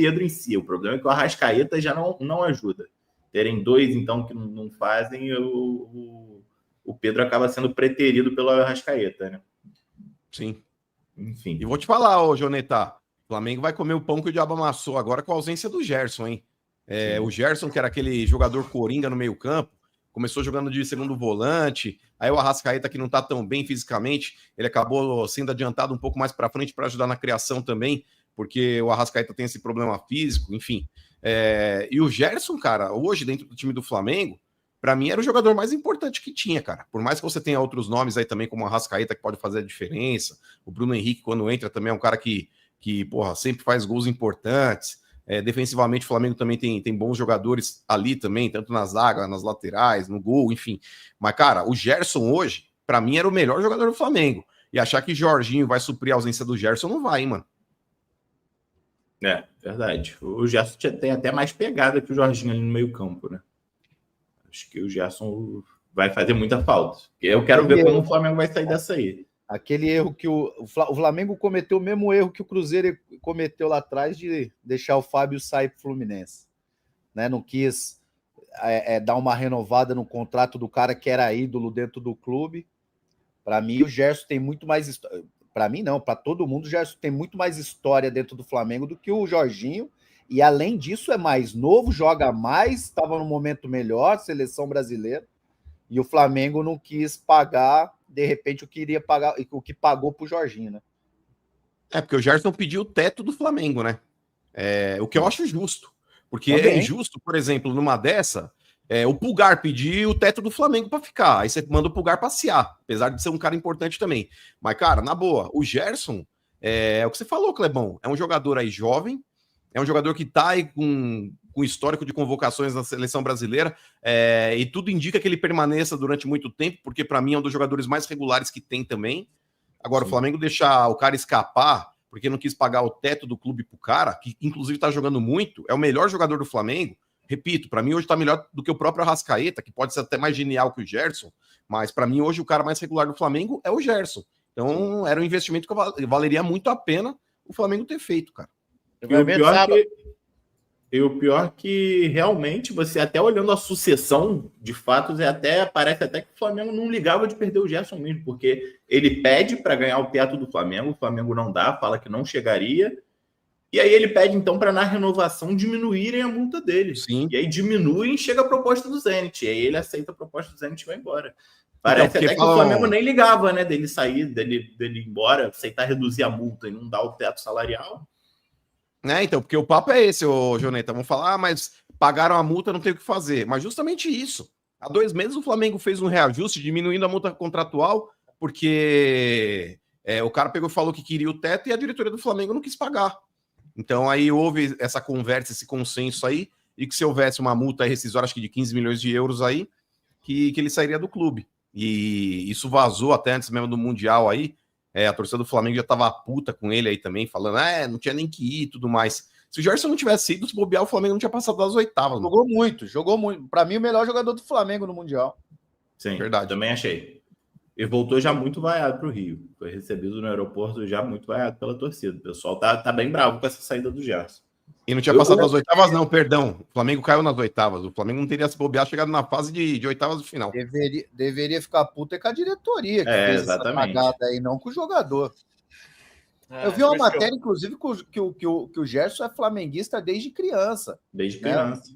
Pedro em si. O problema é que o Arrascaeta já não ajuda. Terem dois, então, que não fazem, o Pedro acaba sendo preterido pelo Arrascaeta, né? Sim. Enfim. E vou te falar, ô Joneta, o Flamengo vai comer o pão que o diabo amassou agora com a ausência do Gerson, hein? O Gerson, que era aquele jogador coringa no meio-campo, começou jogando de segundo volante, aí o Arrascaeta, que não tá tão bem fisicamente, ele acabou sendo adiantado um pouco mais para frente para ajudar na criação também, porque o Arrascaeta tem esse problema físico, enfim. E o Gerson, cara, hoje dentro do time do Flamengo, para mim era o jogador mais importante que tinha, cara. Por mais que você tenha outros nomes aí também, como o Arrascaeta, que pode fazer a diferença, o Bruno Henrique, quando entra, também é um cara que porra, sempre faz gols importantes. Defensivamente, o Flamengo também tem bons jogadores ali também, tanto na zaga, nas laterais, no gol, enfim. Mas, cara, o Gerson hoje, para mim, era o melhor jogador do Flamengo. E achar que Jorginho vai suprir a ausência do Gerson não vai, hein, mano. Verdade. O Gerson tem até mais pegada que o Jorginho ali no meio-campo, né? Acho que o Gerson vai fazer muita falta. Eu quero ver como o Flamengo vai sair dessa aí. Aquele erro que o Flamengo cometeu, o mesmo erro que o Cruzeiro cometeu lá atrás de deixar o Fábio sair para o Fluminense. Né? Não quis dar uma renovada no contrato do cara que era ídolo dentro do clube. Para mim, o Gerson tem muito mais... Para mim, não. Para todo mundo, o Gerson tem muito mais história dentro do Flamengo do que o Jorginho. E, além disso, é mais novo, joga mais, estava num momento melhor, seleção brasileira. E o Flamengo não quis pagar, de repente, o que iria pagar, o que pagou pro Jorginho, né? Porque o Gerson pediu o teto do Flamengo, né? O que eu acho justo. Porque Também. é injusto, por exemplo, numa dessa, o Pulgar pedir o teto do Flamengo para ficar. Aí você manda o Pulgar passear, apesar de ser um cara importante também. Mas, cara, na boa, o Gerson, é o que você falou, Clebão, é um jogador aí jovem, é um jogador que tá aí com histórico de convocações na seleção brasileira, e tudo indica que ele permaneça durante muito tempo, porque para mim é um dos jogadores mais regulares que tem também. Agora, sim, o Flamengo deixar o cara escapar, porque não quis pagar o teto do clube pro cara, que inclusive tá jogando muito, é o melhor jogador do Flamengo. Repito, para mim hoje tá melhor do que o próprio Arrascaeta, que pode ser até mais genial que o Gerson, mas para mim hoje o cara mais regular do Flamengo é o Gerson. Então era um investimento que valeria muito a pena o Flamengo ter feito, cara. E o pior que realmente você até olhando a sucessão de fatos, parece até que o Flamengo não ligava de perder o Gerson mesmo, porque ele pede para ganhar o teto do Flamengo, o Flamengo não dá, fala que não chegaria, e aí ele pede então para na renovação diminuírem a multa dele. Sim. E aí diminuem e chega a proposta do Zenit, e aí ele aceita a proposta do Zenit e vai embora. Parece então, até que o Flamengo nem ligava, né, dele sair, dele ir embora, aceitar reduzir a multa e não dar o teto salarial. Então, porque o papo é esse, ô Joneta. Vamos falar, mas pagaram a multa, não tem o que fazer. Mas justamente isso. Há 2 meses o Flamengo fez um reajuste, diminuindo a multa contratual, porque o cara pegou e falou que queria o teto e a diretoria do Flamengo não quis pagar. Então aí houve essa conversa, esse consenso aí, e que se houvesse uma multa rescisória, acho que de 15 milhões de euros aí, que ele sairia do clube. E isso vazou até antes mesmo do Mundial aí. A torcida do Flamengo já tava puta com ele aí também, falando, não tinha nem que ir e tudo mais. Se o Gerson não tivesse ido, se bobear, o Flamengo não tinha passado das oitavas. Jogou muito. Pra mim, o melhor jogador do Flamengo no Mundial. Sim, verdade. Também achei. E voltou já muito vaiado pro Rio. Foi recebido no aeroporto já muito vaiado pela torcida. O pessoal tá bem bravo com essa saída do Gerson. E não tinha passado das oitavas, não, perdão. O Flamengo caiu nas oitavas. O Flamengo não teria se bobear chegado na fase de oitavas do final. Deveria ficar puta com a diretoria que fez exatamente. essa cagada aí, não com o jogador. Eu vi uma matéria, inclusive, que o Gerson é flamenguista desde criança. Desde criança.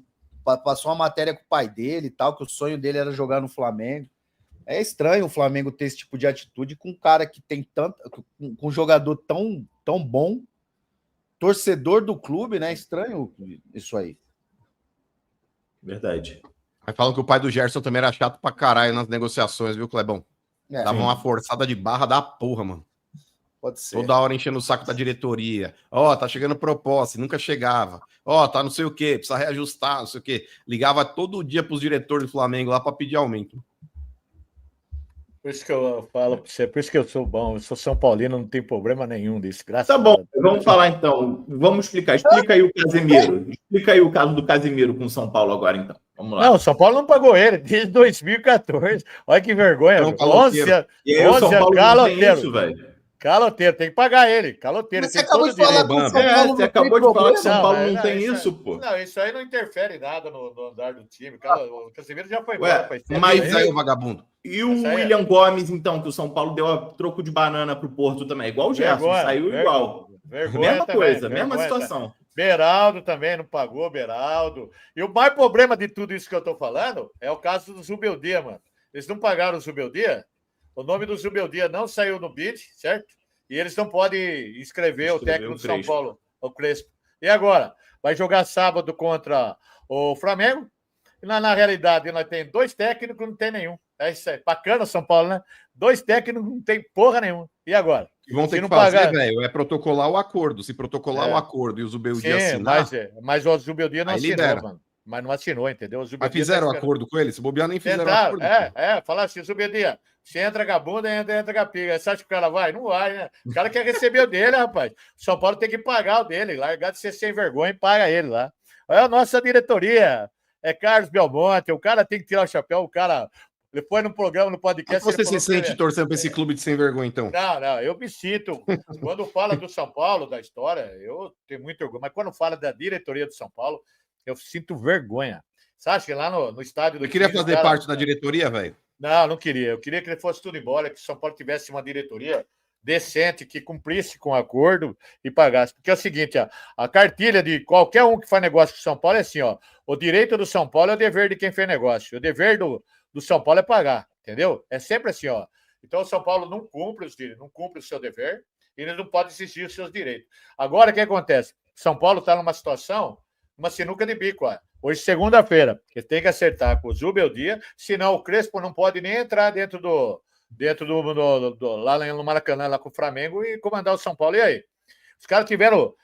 Passou uma matéria com o pai dele e tal, que o sonho dele era jogar no Flamengo. É estranho o Flamengo ter esse tipo de atitude com um cara que tem com um jogador tão bom, torcedor do clube, né? Estranho isso aí. Verdade. Aí falam que o pai do Gerson também era chato pra caralho nas negociações, viu, Clebão? Dava uma forçada de barra da porra, mano. Pode ser. Toda hora enchendo o saco da diretoria. Tá chegando proposta, nunca chegava. Tá não sei o quê, precisa reajustar, não sei o quê. Ligava todo dia pros diretores do Flamengo lá pra pedir aumento. Por isso que eu falo pra você, por isso que eu sou bom, eu sou São Paulino, não tem problema nenhum disso, graças a Deus. Tá bom, vamos falar então, vamos explicar. Explica aí o Casemiro. Explica aí o caso do Casemiro com o São Paulo agora, então. Vamos lá. Não, o São Paulo não pagou ele desde 2014. Olha que vergonha. 11 E aí o São Paulo não tem isso, velho. Caloteiro, tem que pagar ele. Caloteiro. Mas Tem você acabou todo de falar direito. que o São Paulo Você não acabou tem de falar que São problema. Paulo não tem isso, pô. Não, isso aí não interfere em nada no andar do time. O Casemiro já foi embora Ué, para mas Mas aí, o vagabundo. E o Essa aí é- William Gomes, então, que o São Paulo deu a troco de banana pro Porto também. Igual o Gerson, Vergonha, saiu igual. Vergonha Mesma também, coisa, mesma vergonha situação. Beraldo também não pagou, Beraldo. E o mais problema de tudo isso que eu tô falando é o caso do Zubeldia, mano. Eles não pagaram o Zubeldia, o nome do Zubeldia não saiu no bid, certo? E eles não podem inscrever o técnico do São Paulo, o Crespo. E agora? Vai jogar sábado contra o Flamengo? E na realidade, nós temos 2 técnicos, não tem nenhum. É isso aí. Bacana São Paulo, né? 2 técnicos, não tem porra nenhuma. E agora? Que vão ter Se que não fazer, pagar- velho, é protocolar o acordo. Se protocolar o acordo e o Zubeldia Sim, assinar, mas o Zubeldia não aí assinou, libera. mano. Mas não assinou, entendeu? O mas Zubeldia fizeram o tá esperando. acordo com ele? Se bobear, nem fizeram o Tentaram, acordo. falar assim, Zubeldia, você entra com a bunda, entra com a piga. Você acha que o cara vai? Não vai, né? O cara quer receber o dele, rapaz. O São Paulo tem que pagar o dele. Largar de ser sem vergonha e paga ele lá. É a nossa diretoria. É Carlos Belmonte. O cara tem que tirar o chapéu. O cara... Ele foi no programa, no Como podcast... você ele se falou que sente ele- torcendo pra esse clube de sem vergonha, então? Não, eu me sinto. Quando fala do São Paulo, da história, eu tenho muito orgulho. Mas quando fala da diretoria do São Paulo, eu sinto vergonha. Você acha que lá no estádio do Eu queria time, fazer cara- parte da diretoria, velho. Não queria. Eu queria que ele fosse tudo embora, que o São Paulo tivesse uma diretoria decente, que cumprisse com o acordo e pagasse. Porque é o seguinte, ó, a cartilha de qualquer um que faz negócio com o São Paulo é assim, ó. O direito do São Paulo é o dever de quem fez negócio. O dever do São Paulo é pagar, entendeu? É sempre assim, ó. Então o São Paulo não cumpre o seu dever e ele não pode exigir os seus direitos. Agora, o que acontece? São Paulo está numa situação, uma sinuca de bico, ó. Hoje, segunda-feira, ele tem que acertar com o Zubeldia, senão o Crespo não pode nem entrar dentro do lá no Maracanã, lá com o Flamengo, e comandar o São Paulo. E aí? Os caras tiveram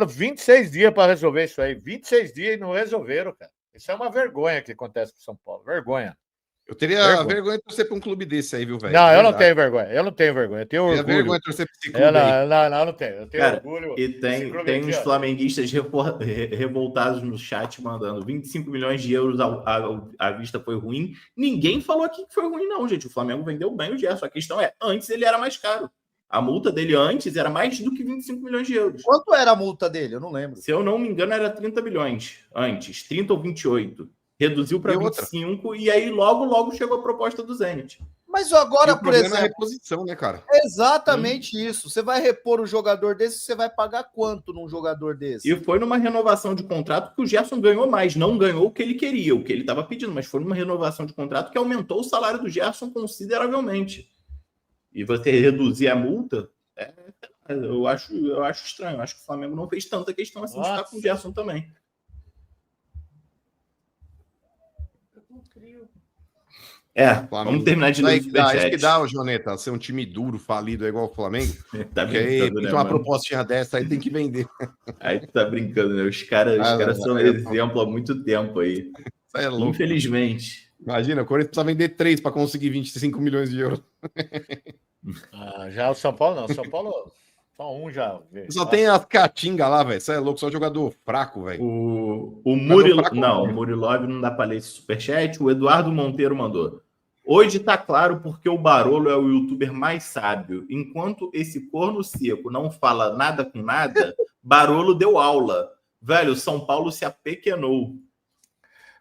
26 dias para resolver isso aí. 26 dias e não resolveram, cara. Isso é uma vergonha que acontece com o São Paulo. Vergonha. Eu teria vergonha de torcer pra um clube desse aí, viu, velho? Não, De eu não verdade. tenho vergonha. Eu não tenho vergonha. Eu tenho Teria orgulho. vergonha de torcer pra esse clube aí. Eu não tenho. Eu tenho Cara, orgulho. e Esse clube tem aqui, uns ó. flamenguistas revoltados no chat mandando 25 milhões de euros à vista foi ruim. Ninguém falou aqui que foi ruim, não, gente. O Flamengo vendeu bem o Gerson. A questão é, antes ele era mais caro. A multa dele antes era mais do que 25 milhões de euros. Quanto era a multa dele? Eu não lembro. Se eu não me engano, era 30 milhões antes. 30 ou 28. Reduziu para E outra? 25 e aí logo chegou a proposta do Zenit. Mas agora, E o por problema é a exemplo, reposição, né, cara? é exatamente isso. Você vai repor um jogador desse, você vai pagar quanto num jogador desse? E foi numa renovação de contrato que o Gerson ganhou mais. Não ganhou o que ele queria, o que ele estava pedindo, mas foi numa renovação de contrato que aumentou o salário do Gerson consideravelmente. E você reduzir a multa, eu acho estranho. Eu acho que o Flamengo não fez tanta questão assim de ficar com o Gerson também. Vamos terminar de ler o Isso que dá, o Joneta, ser um time duro, falido, é igual o Flamengo. Tá Porque aí, brincando, né, tem uma mano? propostinha dessa aí, tem que vender. Aí tu tá brincando, né? Os caras são exemplo há muito tempo aí. Isso aí é louco. Infelizmente. Imagina, o Corinthians precisa vender 3 para conseguir 25 milhões de euros. Já o São Paulo não. O São Paulo, só um já. Só tem as catingas lá, velho. Isso é louco, só jogador fraco, velho. O Murilov. Não, o Murilov não dá pra ler esse superchat. O Eduardo Monteiro mandou. Hoje tá claro porque o Barolo é o youtuber mais sábio. Enquanto esse corno seco não fala nada com nada, Barolo deu aula. Velho, o São Paulo se apequenou.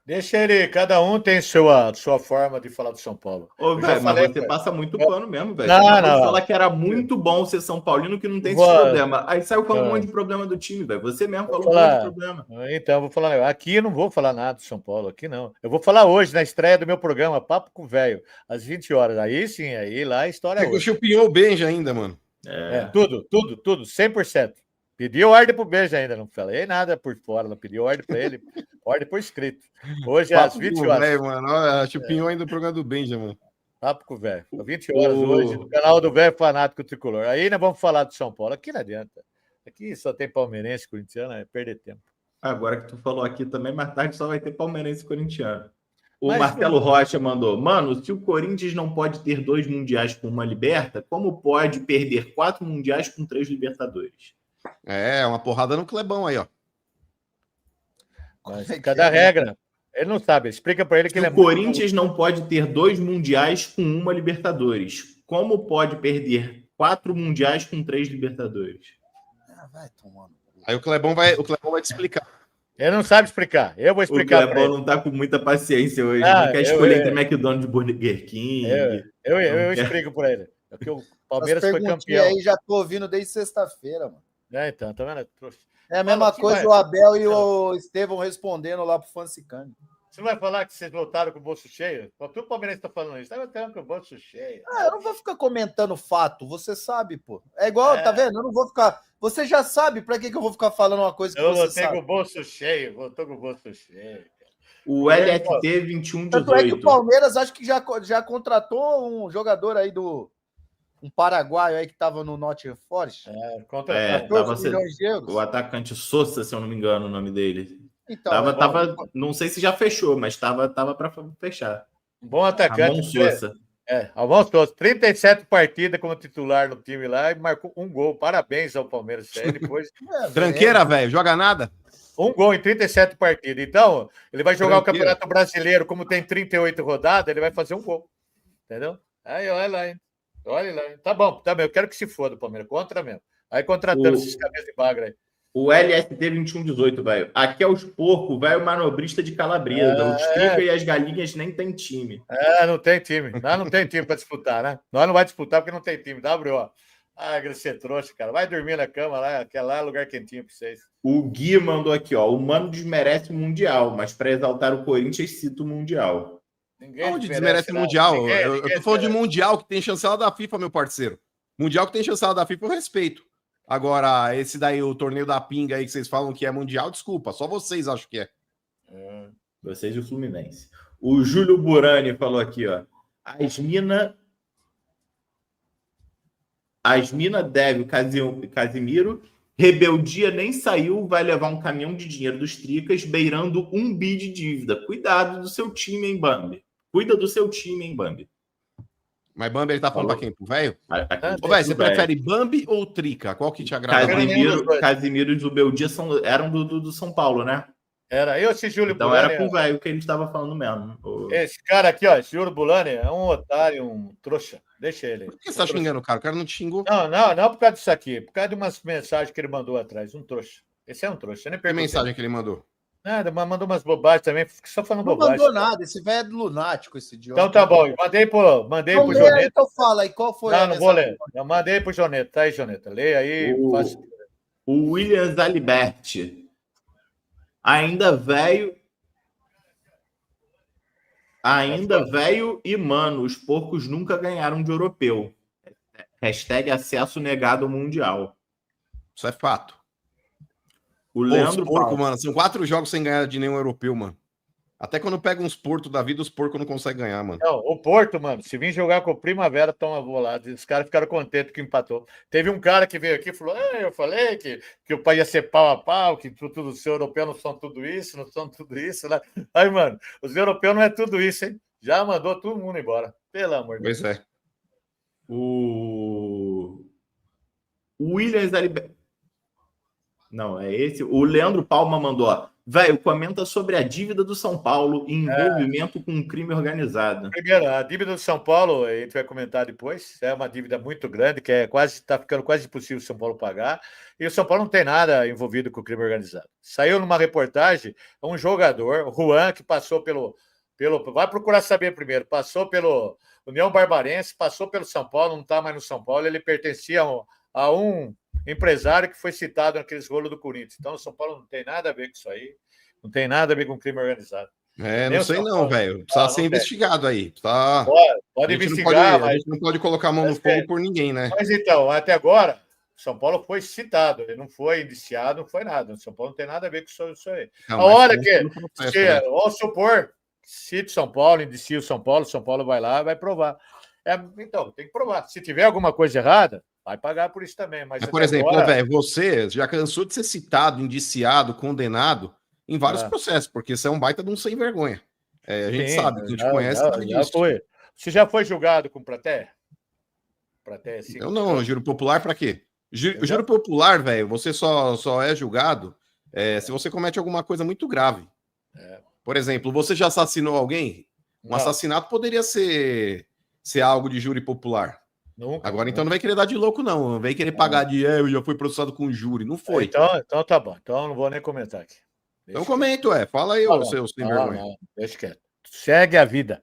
Deixa ele, cada um tem sua forma de falar do São Paulo. Ô, velho, mas você passa muito pano mesmo, velho. Você acabou de falar que era muito bom ser São Paulino, que não tem esse problema. Aí saiu falando um monte de problema do time, velho. Você mesmo falou um monte de problema. Então, eu vou falar. Aqui eu não vou falar nada do São Paulo, aqui não. Eu vou falar hoje, na estreia do meu programa, Papo com o Velho, às 20 horas. Aí sim, aí lá a história é o chupinhou o Benja ainda, mano. Tudo, 100%. Pedi ordem pro Benja ainda, não falei nada por fora, não pedi ordem para ele, ordem por escrito. Hoje é às 20 horas. Véio, mano. Olha, chupinhou ainda o programa do Benja, mano. Papo com o Velho. 20 horas hoje, no canal do Velho Fanático Tricolor. Aí nós vamos falar do São Paulo. Aqui não adianta. Aqui só tem palmeirense, corintiano, é perder tempo. Agora que tu falou aqui também, mais tarde só vai ter palmeirense e corintiano. Marcelo Rocha mandou, mano, se o Corinthians não pode ter 2 mundiais com uma liberta, como pode perder 4 mundiais com 3 libertadores? Uma porrada no Clebão aí, ó. Mas cada regra. Ele não sabe, explica para ele que ele o Corinthians não pode ter 2 mundiais com uma Libertadores. Como pode perder 4 mundiais com 3 Libertadores. Vai tomando. Aí o Clebão vai te explicar. Ele não sabe explicar. Eu vou O explicar para Clebão ele. não tá com muita paciência hoje. Ah, não quer escolher entre McDonald's e Burger King. Eu explico para ele. Porque o Palmeiras foi campeão. Aí já tô ouvindo desde sexta-feira, mano. Então, tá vendo? É a mesma coisa o Abel e o Estevão respondendo lá pro Fancicani. Você não vai falar que vocês voltaram com o bolso cheio? Todo palmeirense está falando isso. Tá voltando com o bolso cheio. Eu não vou ficar comentando fato, você sabe, pô. É igual, tá vendo? Eu não vou ficar. Você já sabe, pra que eu vou ficar falando uma coisa que você sabe? Eu voltei com o bolso cheio, voltou com o bolso cheio. O LST 2118. Tanto é que o Palmeiras acho que já contratou um jogador aí um paraguaio aí que tava no Nottingham Forest. Tava milhões de euros. O atacante Sousa, se eu não me engano, o nome dele. Então, não sei se já fechou, mas tava para fechar. Um bom atacante. Ramon Sousa. Ramon Sousa, 37 partidas como titular no time lá e marcou um gol. Parabéns ao Palmeiras. Aí depois... Tranqueira, velho, joga nada. Um gol em 37 partidas. Então, ele vai jogar o Campeonato Brasileiro, como tem 38 rodadas, ele vai fazer um gol. Entendeu? Aí, olha lá, hein? Olha lá. Tá bom, eu quero que se foda o Palmeiras. Contra mesmo. Aí contratando esses cabeças de bagra aí. O LST 2118, velho. Aqui é os porcos, velho, manobrista de Calabresa. Os trica e as galinhas nem tem time. Não tem time. Nós não tem time para disputar, né? Nós não vai disputar porque não tem time. WO. Você trouxa, cara. Vai dormir na cama lá, que lá é lugar quentinho para vocês. O Gui mandou aqui, ó. O Mano desmerece o Mundial, mas para exaltar o Corinthians, cita o Mundial. Onde desmerece o Mundial? Eu tô falando de Mundial que tem chancela da FIFA, meu parceiro. Mundial que tem chancela da FIFA, eu respeito. Agora, esse daí, o torneio da pinga aí que vocês falam que é mundial, desculpa, só vocês acham que é. Vocês e o Fluminense. O Júlio Burani falou aqui, ó. As mina deve o Casimiro. Rebeldia nem saiu, vai levar um caminhão de dinheiro dos tricas, beirando 1 bi de dívida. Cuidado do seu time, hein, Bambi? Cuida do seu time, hein, Bambi? Mas Bambi, ele tá falando pra quem? Pro velho? Ô, velho, você prefere Bambi ou Trica? Qual que te agrada? Casimiro e Zubeldia eram do São Paulo, né? Era eu, esse Júlio Então Bulani. Era com o velho que ele estava falando mesmo. Esse cara aqui, ó, esse Júlio Bulani, é um otário, um trouxa. Deixa ele. Por que você tá xingando o cara? O cara não te xingou? Não por causa disso aqui. Por causa de umas mensagens que ele mandou atrás. Um trouxa. Esse é um trouxa. Que mensagem que ele mandou? Nada, mas mandou umas bobagens também. Só falando bobagem. Não mandou nada. Esse velho é lunático, esse idiota. Então tá bom. Mandei pro Joneta. Então fala aí, qual foi Não vou ler. Eu mandei pro Joneta. Tá aí, Joneta. Leia aí. O Williams Aliberti. Ainda velho e, mano, os porcos nunca ganharam de europeu. Hashtag acesso negado ao Mundial. Isso é fato. O Leandro porco, mano, são 4 jogos sem ganhar de nenhum europeu, mano. Até quando pega uns portos da vida, os porcos não conseguem ganhar, mano. Não, o Porto, mano, se vir jogar com o Primavera, tão avolado. Os caras ficaram contentes que empatou. Teve um cara que veio aqui e falou: eu falei que o pai ia ser pau a pau, que tudo os europeus não são tudo isso, né? Aí, mano, os europeus não é tudo isso, hein? Já mandou todo mundo embora. Pelo amor de Deus. Pois é. O Williams Aliberti. Não, é esse. O Leandro Palma mandou, ó. Velho, comenta sobre a dívida do São Paulo e envolvimento com o crime organizado. Primeiro, a dívida do São Paulo, a gente vai comentar depois, é uma dívida muito grande, que está ficando quase impossível o São Paulo pagar, e o São Paulo não tem nada envolvido com o crime organizado. Saiu numa reportagem um jogador, Juan, que passou pelo vai procurar saber primeiro, passou pelo União Barbarense, passou pelo São Paulo, não está mais no São Paulo, ele pertencia a um empresário que foi citado naqueles rolos do Corinthians. Então, o São Paulo não tem nada a ver com isso aí. Não tem nada a ver com crime organizado. Não sei não, velho. Precisa ser investigado aí. Pode investigar, mas... A gente não pode colocar a mão no fogo por ninguém, né? Mas então, até agora, o São Paulo foi citado. Ele não foi indiciado, não foi nada. O São Paulo não tem nada a ver com isso aí. Não, a hora que... Vamos supor, cite o São Paulo, indicia o São Paulo vai lá, vai provar. Então, tem que provar. Se tiver alguma coisa errada, vai pagar por isso também. Mas por exemplo, agora... velho, você já cansou de ser citado, indiciado, condenado em vários processos, porque você é um baita de um sem vergonha. A gente sabe, quem te conhece sabe disso. Você já foi julgado com plateia? Sim. Eu não, juro popular para quê? Juro popular, velho, você só é julgado se você comete alguma coisa muito grave. Por exemplo, você já assassinou alguém? Um assassinato poderia ser algo de júri popular. Nunca. Agora então não vai querer dar de louco, não. Não vai querer pagar de eu já fui processado com júri. Não foi. Então tá bom. Então eu não vou nem comentar aqui. Então comenta, fala aí, ô seu sem vergonha. Não, deixa quieto. Segue a vida.